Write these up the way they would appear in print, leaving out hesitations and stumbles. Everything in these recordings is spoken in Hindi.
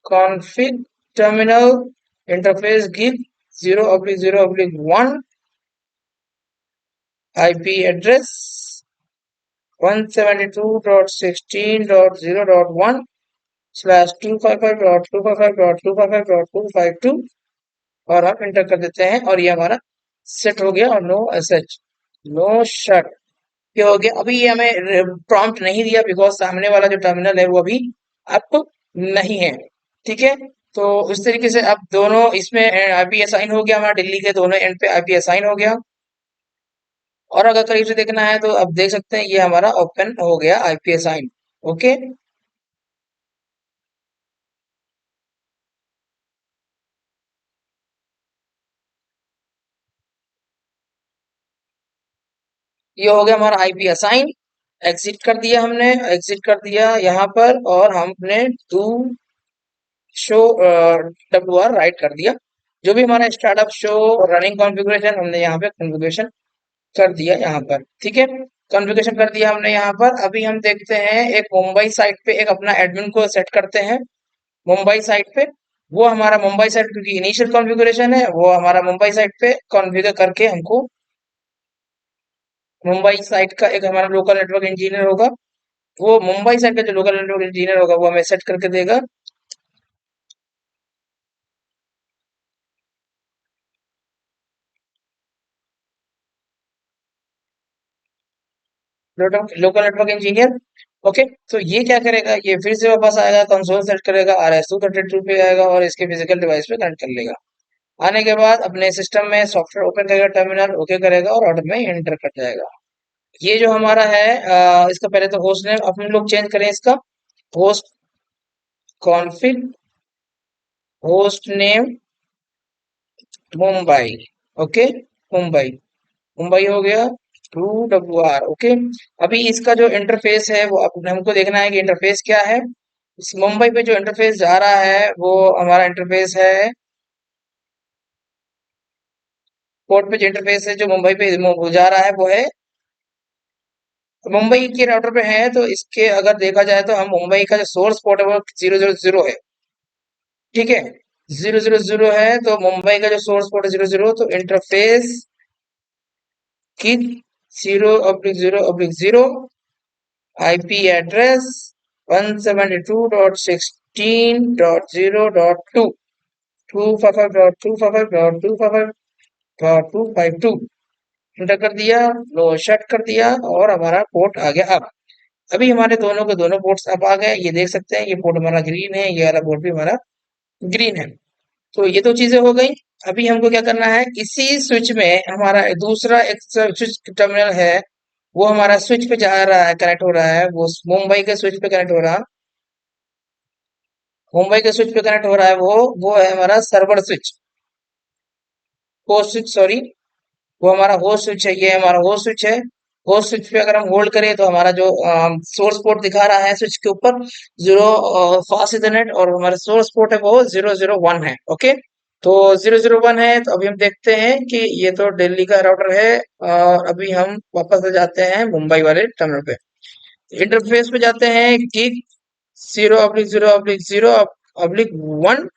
config terminal interface give 0/0/1 IP address 172.16.0.1/255.255.255.252 और हम इंटर कर देते हैं और ये हमारा सेट हो गया। और नो एसएच नो शट ये हो गया। अभी ये हमें प्रॉम्प्ट नहीं दिया बिकॉज सामने वाला जो टर्मिनल है वो अभी अप नहीं है। ठीक है, तो इस तरीके से अब दोनों इसमें आईपी असाइन हो गया, हमारा दिल्ली के दोनों एंड पे आईपी असाइन हो गया। और अगर करीब से देखना है तो अब देख सकते हैं ये हमारा ओपन हो गया आईपी असाइन। ओके, ये हो गया हमारा आईपी असाइन। एग्जिट कर दिया हमने, एग्जिट कर दिया यहाँ पर और हमने do show W R right कर दिया। जो भी हमारा स्टार्टअप शो रनिंग कॉन्फ़िगरेशन हमने यहाँ पे कॉन्फ़िगरेशन कर दिया यहाँ पर। ठीक है, कॉन्फ़िगरेशन कर दिया हमने यहाँ पर। अभी हम देखते हैं एक मुंबई साइट पे एक अपना एडमिन को सेट करते हैं मुंबई साइट पे। वो हमारा मुंबई साइट क्योंकि इनिशियल कॉन्फ़िगरेशन है वो हमारा मुंबई साइट पे कॉन्फ़िगर करके हमको मुंबई साइट का एक हमारा लोकल नेटवर्क इंजीनियर होगा। वो मुंबई साइट का जो लोकल नेटवर्क इंजीनियर होगा वो हमें सेट करके देगा। Local network engineer. ओके, तो ये क्या करेगा, ये फिर से वापस आएगा, कंसोल सेट करेगा, RS-232 पे आएगा और इसके फिजिकल डिवाइस पे कनेक्ट कर लेगा। आने के बाद अपने सिस्टम में सॉफ्टवेयर ओपन करेगा, टर्मिनल ओके करेगा और ऑर्डर में एंटर कर जाएगा। ये जो हमारा है इसका पहले तो होस्ट नेम अपन लोग चेंज करें, इसका host config host name Mumbai. Okay, Mumbai Mumbai हो गया टू डब्ल्यू आर। ओके, अभी इसका जो इंटरफेस है वो हमको देखना है कि इंटरफेस क्या है। इस मुंबई पे जो इंटरफेस जा रहा है वो हमारा इंटरफेस है, पोर्ट पे जो इंटरफेस है जो मुंबई पे जा रहा है वो है मुंबई के राउटर पे है। तो इसके अगर देखा जाए तो हम मुंबई का जो सोर्स पोर्ट है वो 000 है। ठीक है, 000 है तो मुंबई का जो सोर्स पोर्ट है 00, तो इंटरफेस की 0/0/0 आईपी एड्रेस 172.16.0.2 255.255.255.252 एंटर कर दिया, लो शट कर दिया और हमारा पोर्ट आ गया अब। अभी हमारे दोनों के दोनों पोर्ट्स अब आ गए, ये देख सकते हैं ये पोर्ट हमारा ग्रीन है, ये वाला पोर्ट भी हमारा ग्रीन है। तो ये तो चीजें हो गई। अभी हमको क्या करना है, इसी स्विच में हमारा दूसरा एक स्विच टर्मिनल है वो हमारा स्विच पे जा रहा है, कनेक्ट हो रहा है, वो मुंबई के स्विच पे कनेक्ट हो रहा, मुंबई के स्विच पे कनेक्ट हो रहा है, वो है हमारा server switch, host switch sorry, वो हमारा होस्ट स्विच है, ये हमारा होस्ट स्विच है। होस्ट स्विच पे अगर हम होल्ड करें तो हमारा जो सोर्स पोर्ट दिखा रहा है स्विच के ऊपर जीरो फास्ट इथरनेट और हमारा सोर्स पोर्ट है वो 001 है। ओके, तो 001 है। तो अभी हम देखते हैं कि ये तो दिल्ली का राउटर है और अभी हम वापस आ जाते हैं मुंबई वाले टर्मिनल पे, इंटरफेस पे जाते हैं कि 0/0/0/1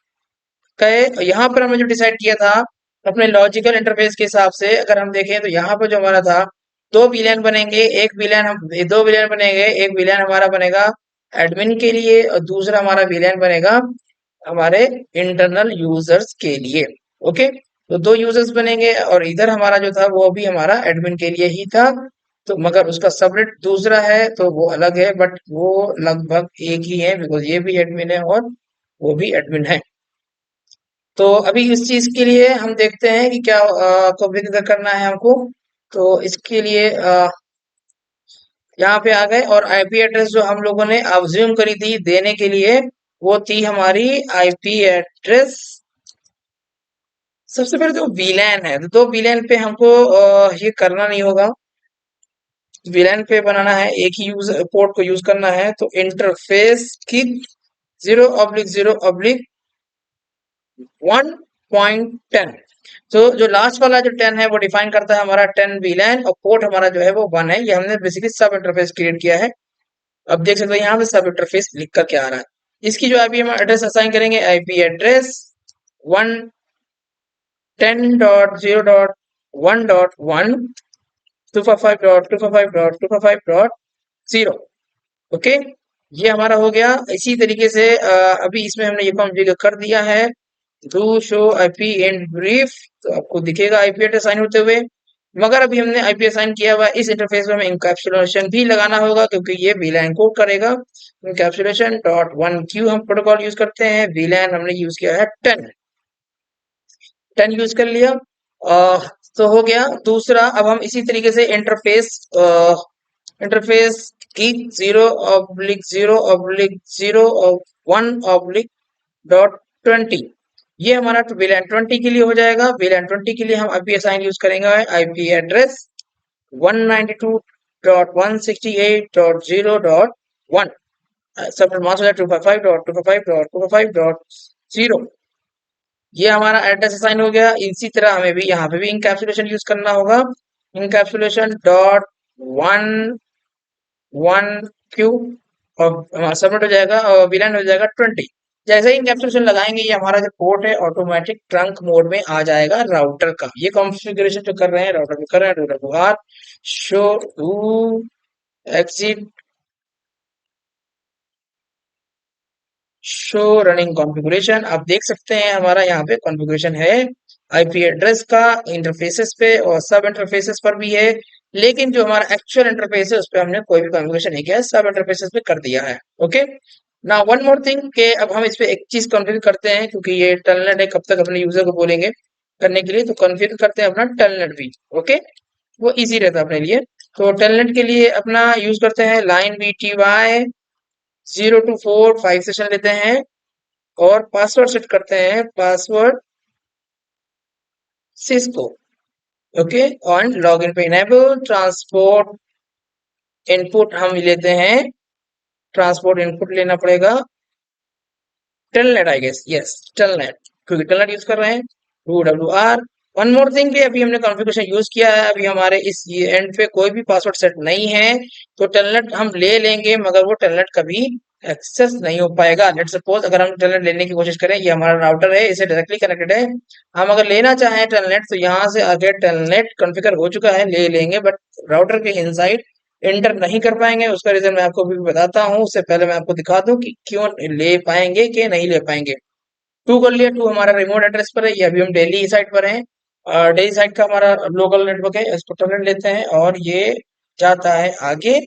का यहाँ पर हमने जो डिसाइड किया था अपने लॉजिकल इंटरफेस के हिसाब से अगर हम देखें तो यहाँ पर जो हमारा था दो विलेन बनेंगे, एक विलेन हम दो विलेन बनेंगे, एक विलेन हमारा बनेगा एडमिन के लिए और दूसरा हमारा विलेन बनेगा हमारे इंटरनल यूजर्स के लिए। ओके, तो दो यूजर्स बनेंगे और इधर हमारा जो था वो भी हमारा एडमिन के लिए ही था। तो मगर उसका सबनेट दूसरा है तो वो अलग है बट वो लगभग एक ही है बिकॉज ये भी एडमिन है और वो भी एडमिन है। तो अभी इस चीज के लिए हम देखते हैं कि क्या कॉन्फ़िगर करना है हमको। तो इसके लिए यहाँ पे आ गए और आईपी एड्रेस जो हम लोगों ने अज्यूम करी थी देने के लिए वो थी हमारी आईपी एड्रेस। सबसे पहले तो वीलैन है, तो वीलैन पे हमको ये करना नहीं होगा। वीलैन पे बनाना है, एक ही यूज पोर्ट को यूज करना है। तो इंटरफेस की 0/0/1.10, तो जो लास्ट वाला जो 10 है वो डिफाइन करता है हमारा 10 वीलैन और पोर्ट हमारा जो है वो 1 है। ये हमने बेसिकली सब इंटरफेस क्रिएट किया है। अब देख सकते हो यहाँ पे सब इंटरफेस लिख कर के आ रहा है। इसकी जो आईपी हम एड्रेस असाइन करेंगे, आईपी एड्रेस 110.0.1.1 255.255.255.0। ओके, ये हमारा हो गया। इसी तरीके से अभी इसमें हमने ये कॉन्फ़िगर कर दिया है, do show IP in brief, तो आपको दिखेगा आईपी एड्रेस असाइन होते हुए। मगर अभी हमने आईपी असाइन किया हुआ है, इस इंटरफेस में हमें इंकैप्सुलेशन भी लगाना होगा क्योंकि ये वीलैन कोड करेगा। इंकैप्सुलेशन डॉट वन क्यू हम प्रोटोकॉल यूज करते हैं, वीलैन हमने यूज किया है 10 यूज कर लिया। तो हो गया दूसरा। अब हम इसी तरीके से इंटरफेस की 0/0/0/1/20, ये हमारा वीलैन 20 के लिए हो जाएगा। वीलैन 20 के लिए हम आईपी असाइन यूज करेंगे, आईपी एड्रेस 192.168.0.1 सब मास्टर 255.255.255.0। ये हमारा एड्रेस असाइन हो गया। इसी तरह हमें भी यहाँ पे भी इंकैप्सुलेशन यूज करना होगा, इंकैप्सुलेशन डॉट वन वन क्यू, और सबमिट हो जाएगा और वीलैन हो जाएगा 20। जैसे ही इंकैप्सुलेशन लगाएंगे ये हमारा जो पोर्ट है ऑटोमेटिक ट्रंक मोड में आ जाएगा राउटर का। ये कॉन्फ़िगरेशन जो कर रहे हैं राउटर में कर रहे हैं, router R show to exit show running configuration. आप देख सकते हैं हमारा यहाँ पे कॉन्फ़िगरेशन है आईपी एड्रेस का इंटरफेसेस पे और सब इंटरफेसेस पर भी है, लेकिन जो हमारा एक्चुअल इंटरफेस है उस पर हमने कोई भी कॉन्फ़िगरेशन नहीं किया है, सब इंटरफेसेस पे कर दिया है। ओके, ना वन मोर थिंग के अब हम इस पे एक चीज कॉन्फ़िगर करते हैं क्योंकि ये टेलनेट है, कब तक अपने यूजर को बोलेंगे करने के लिए, तो कॉन्फ़िगर करते हैं अपना टेलनेट भी। ओके, वो इजी रहता है अपने लिए। तो टेलनेट के लिए अपना यूज करते हैं लाइन BTY 0 to 4 5 सेशन लेते हैं और पासवर्ड सेट करते हैं, password Cisco. Okay, on login पे इनेबल ट्रांसपोर्ट इनपुट हम लेते हैं, ट्रांसपोर्ट इनपुट लेना पड़ेगा telnet, I guess, yes telnet, क्योंकि टेलनेट यूज कर रहे हैं। UWR वन मोर थिंग कि अभी हमने कॉन्फ़िगरेशन यूज किया है, अभी हमारे इस एंड पे कोई भी पासवर्ड सेट नहीं है, तो टेलनेट हम ले लेंगे मगर वो टेलनेट कभी एक्सेस नहीं हो पाएगा। लेट सपोज अगर हम टेलनेट लेने की कोशिश करें, ये हमारा राउटर है, इसे डायरेक्टली कनेक्टेड है, हम अगर लेना चाहें टेलनेट तो यहाँ से आगे टेलनेट कॉन्फ़िगर हो चुका है, ले लेंगे, बट राउटर के इनसाइड एंटर नहीं कर पाएंगे। उसका रीजन मैं आपको भी बताता हूँ, उससे पहले मैं आपको दिखा दूं कि क्यों ले पाएंगे कि नहीं ले पाएंगे। टू कर लिया, टू हमारा रिमोट एड्रेस पर है, ये अभी हम दिल्ली साइड पर हैं, और दिल्ली साइड का हमारा लोकल नेटवर्क है, इसको टर्मिनेट लेते हैं और ये जाता है आगे।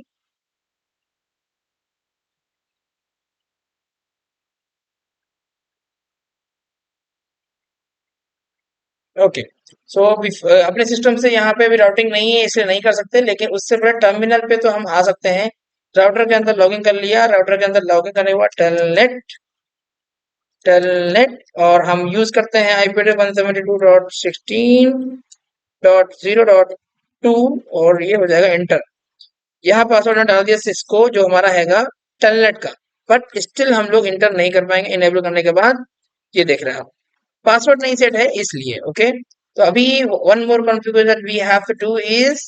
ओके, सो अपने सिस्टम से यहाँ पे भी राउटिंग नहीं है इसलिए नहीं कर सकते, लेकिन उससे पहले टर्मिनल पे तो हम आ सकते हैं। राउटर के अंदर लॉगिन कर लिया, राउटर के अंदर लॉगिन करने के बाद टेलनेट टेलनेट और हम यूज करते हैं आईपी एड्रेस 172.16.0.2 और ये हो जाएगा एंटर। यहाँ पासवर्ड डाल दिया सिस्को जो हमारा हैगा टेलनेट का, बट स्टिल हम लोग इंटर नहीं कर पाएंगे इनेबल करने के बाद। ये देख रहे हैं आप, पासवर्ड नहीं सेट है इसलिए। ओके, तो अभी one more configuration we have to do is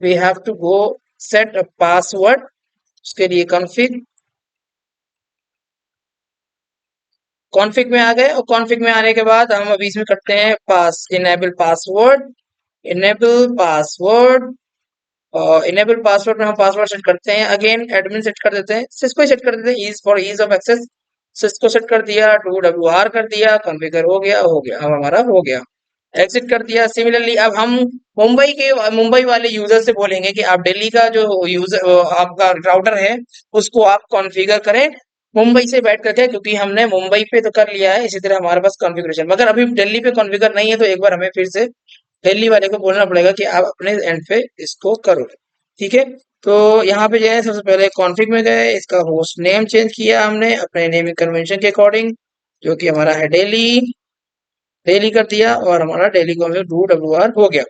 we have to go set a password. उसके लिए कॉन्फ़िग में आ गए, और कॉन्फ़िग में आने के बाद हम अभी इसमें करते हैं पास इनेबल पासवर्ड, और इनेबल पासवर्ड में हम पासवर्ड सेट करते हैं, अगेन एडमिन सेट कर देते हैं, सिस्को सेट कर देते हैं, ease for ease of access, Cisco set कर दिया, 2WR कर दिया, कॉन्फ़िगर हो गया, अब हमारा हो गया, एग्जिट कर दिया। सिमिलरली अब हम मुंबई वाले यूजर से बोलेंगे कि आप दिल्ली का जो यूजर आपका राउटर है उसको आप कॉन्फ़िगर करें मुंबई से बैठ करके, क्योंकि हमने मुंबई पे तो कर लिया है, इसी तरह हमारे पास कॉन्फ़िगरेशन, मगर अभी दिल्ली पे कॉन्फ़िगर नहीं है, तो एक बार हमें फिर से दिल्ली वाले को बोलना पड़ेगा कि आप अपने एंड पे इसको करो। ठीक है, तो यहाँ पे जो है सबसे पहले कॉन्फ़िग में गए, इसका होस्ट नेम चेंज किया हमने अपने नेमिंग कन्वेंशन के अकॉर्डिंग, जो कि हमारा है दिल्ली, डेली कर दिया और हमारा डेली कॉन्फ़िगर DWR हो गया।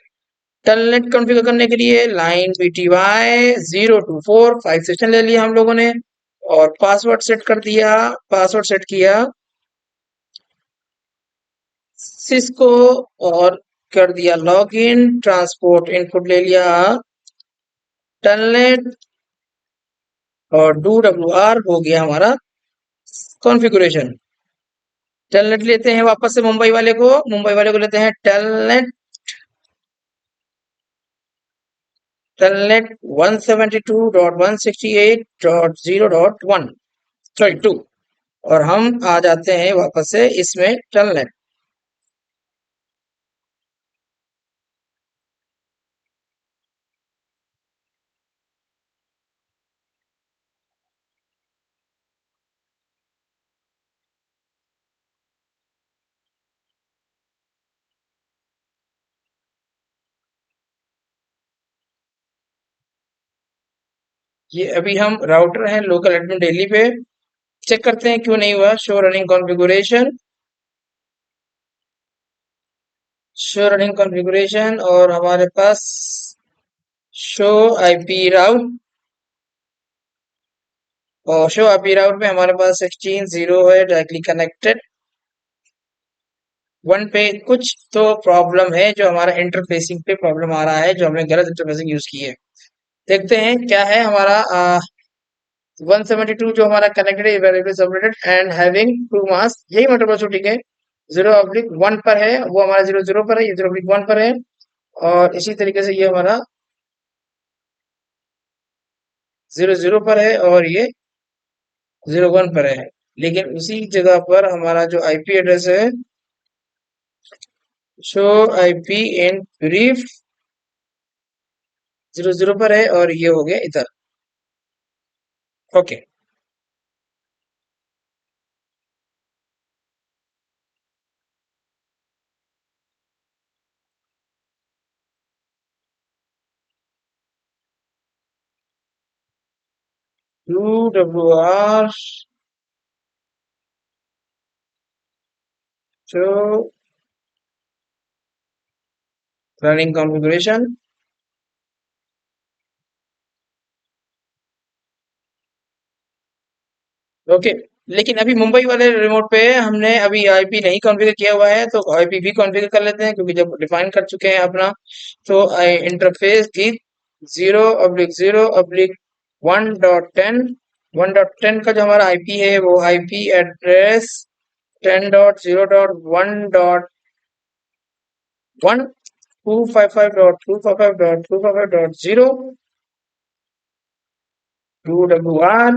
टेलनेट कॉन्फ़िगर करने के लिए लाइन BTY 0 to 4 5 सेशन ले लिया हम लोगों ने और पासवर्ड सेट कर दिया, पासवर्ड सेट किया सिस्को और कर दिया लॉगिन, ट्रांसपोर्ट इनपुट ले लिया टेलनेट और DWR हो गया हमारा कॉन्फ़िगरेशन। टेलनेट लेते हैं वापस से मुंबई वाले को लेते हैं टेलनेट 172.168.0.1 सॉरी 2 और हम आ जाते हैं वापस से इसमें टेलनेट। ये अभी हम राउटर हैं लोकल एडमिन दिल्ली पे, चेक करते हैं क्यों नहीं हुआ। शो रनिंग कॉन्फ़िगरेशन और हमारे पास शो आईपी राउट, और शो आईपी राउट में हमारे पास 16.0 है डायरेक्टली कनेक्टेड। 1 पे कुछ तो प्रॉब्लम है, जो हमारा इंटरफेसिंग पे प्रॉब्लम आ रहा है, जो हमने गलत इंटरफेसिंग यूज की है। देखते हैं क्या है हमारा 172 जो हमारा कनेक्टेड है variable subnetted and having two mask, यही मतलब ठीक है। 0/1 पर है, वो हमारा 0 0 पर है, ये 0/1 पर है। और इसी तरीके से ये हमारा 0 0 पर है और ये 0 1 पर है। लेकिन उसी जगह पर हमारा जो आईपी एड्रेस है, शो आईपी इन ब्रीफ 0 0 पर है और ये हो गया इधर। Okay, 2WR show running configuration. Okay, लेकिन अभी मुंबई वाले रिमोट पे हमने अभी आईपी नहीं कॉन्फ़िगर किया हुआ है, तो आईपी भी कॉन्फ़िगर कर लेते हैं, क्योंकि जब डिफाइन कर चुके हैं अपना, तो इंटरफेस की 0/0/1.10 1.10 का जो हमारा आईपी है, वो IP address 10.0.1.1 255.255.255.0 2WR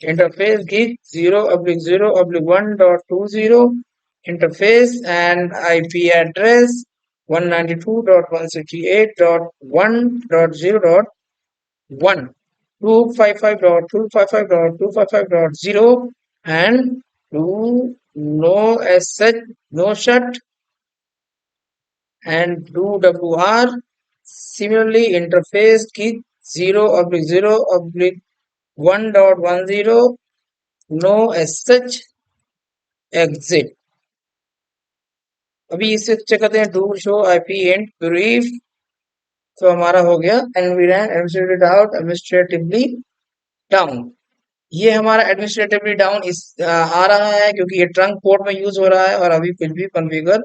interface git 0/0/1.20 interface and IP address 192.168.1.0.1 255.255.255.0 and do no sh no shut and do WR. Similarly, interface key 0/0/1.10 no sh exit। अभी इसे चेक करते हैं, do show IP and brief. तो हमारा हो गया एडमिनिस्ट्रेटेड आउट एडमिनिस्ट्रेटिवली डाउन। ये हमारा एडमिनिस्ट्रेटिवली डाउन इस आ रहा है क्योंकि ये ट्रंक पोर्ट में यूज हो रहा है और अभी कुछ भी कॉन्फ़िगर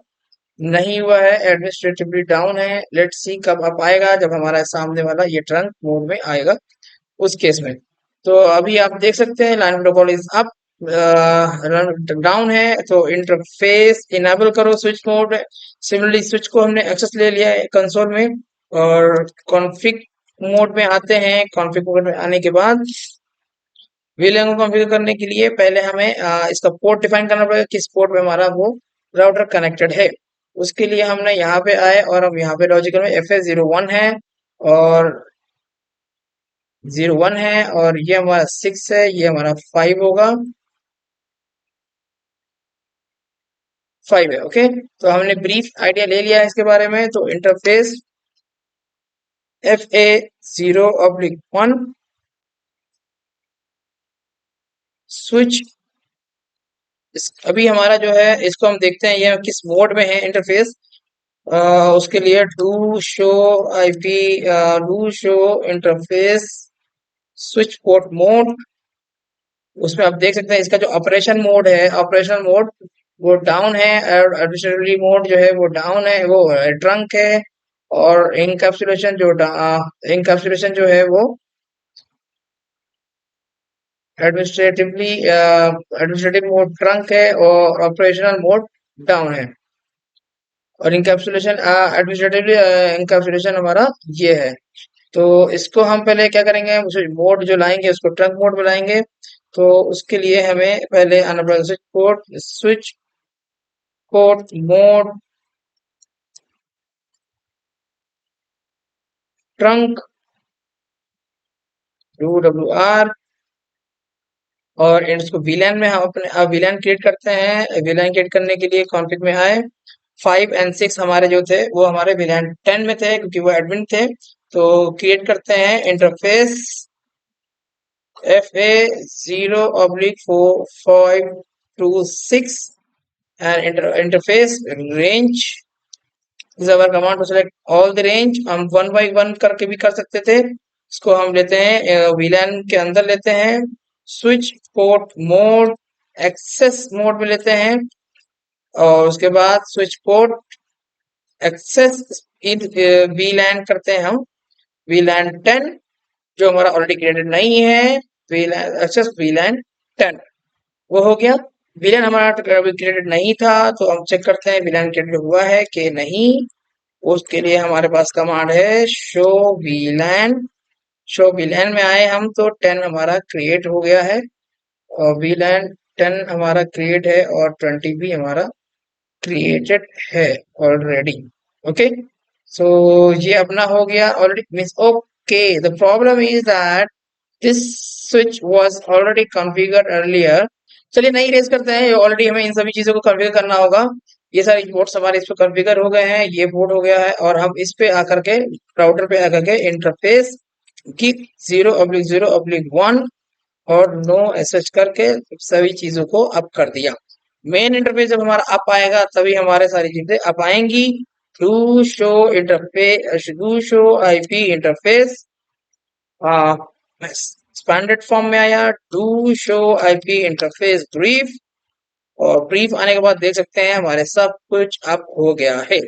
नहीं हुआ है, एडमिनिस्ट्रेटिवली डाउन है। लेट्स सी कब अप आएगा, जब हमारा सामने वाला ये ट्रंक मोड में आएगा उस केस में। तो अभी आप देख सकते हैं line protocol is up, down है, तो इंटरफेस इनेबल करो स्विच मोड। सिमिलरली स्विच को हमने एक्सेस ले लिया है कंसोल में, और कॉन्फ़िग मोड में आते हैं। कॉन्फ़िग मोड में आने के बाद वीलैन को कॉन्फ़िगर करने के लिए पहले हमें इसका पोर्ट डिफाइन करना पड़ेगा, किस पोर्ट में हमारा वो राउटर कनेक्टेड है। उसके लिए हमने यहाँ पे आए और हम यहाँ पे लॉजिकल में FA01 है और 01 है, और ये हमारा 6 है, ये हमारा 5 होगा, 5 है। ओके, तो हमने ब्रीफ आइडिया ले लिया है इसके बारे में। तो इंटरफेस FA0/1 स्विच, अभी हमारा जो है इसको हम देखते हैं ये किस मोड में है इंटरफेस। उसके लिए do show IP do show interface switch port mode. उसमें आप देख सकते हैं इसका जो ऑपरेशन मोड वो डाउन है, और एडमिनिस्ट्रेटिव मोड जो है वो डाउन है, वो ट्रंक है। और इनकैप्सुलेशन जो है वो एडमिनिस्ट्रेटिव मोड ट्रंक है और ऑपरेशनल मोड डाउन है। और इंकैप्सुलेशन एडमिनिस्ट्रेटिवली इंकैप्सुलेशन हमारा ये है। तो इसको हम पहले क्या करेंगे, मोड जो लाएंगे उसको ट्रंक मोड में लाएंगे। तो उसके लिए हमें पहले आना पड़ेगा switch port mode trunk UWR। और इसको वीलैन में हम अपने वीलैन क्रिएट करते हैं। वीलैन क्रिएट करने के लिए कॉन्फ़िग में आए 5 और 6 हमारे जो थे वो हमारे वीलैन 10 में थे क्योंकि वो एडमिन थे। तो क्रिएट करते हैं interface FA0/4526 and interface range is our command to select all the range। हम 1 by 1 करके भी कर सकते थे। इसको हम लेते हैं वीलैन के अंदर लेते हैं, switch port mode access mode में लेते हैं और उसके बाद switch port access in VLAN करते हैं हम वीलैन 10 जो हमारा ऑलरेडी क्रिएटेड नहीं है। वीलैन एक्सेस वीलैन 10 वो हो गया। वीलैन हमारा क्रिएटेड नहीं था तो हम चेक करते हैं वीलैन क्रिएटेड हुआ है कि नहीं। उसके लिए हमारे पास कमांड है शो वीलैन में आए हम तो 10 हमारा क्रिएट हो गया है और वीलैन 10 हमारा क्रिएट है और 20 भी हमारा क्रिएटेड है ऑलरेडी। ओके, सो ये अपना हो गया already means okay. The problem is that this switch was already configured earlier. चलिए नई रेस करते हैं, ऑलरेडी हमें इन सभी चीजों को कॉन्फ़िगर करना होगा। ये सारे पोर्ट्स हमारे इस पे कॉन्फ़िगर हो गए हैं, ये पोर्ट हो गया है और हम इस पे आकर के राउटर पे आकर के इंटरफेस की 0/0/1 और नो एसएच करके सभी चीजों को अप कर दिया। मेन इंटरफेस जब हमारा अप आएगा तभी हमारे सारी चीजें अप आएंगी। Do show interface do show IP interface expanded form में आया do show IP interface brief. और ब्रीफ आने के बाद देख सकते हैं हमारे सब कुछ अप हो गया है।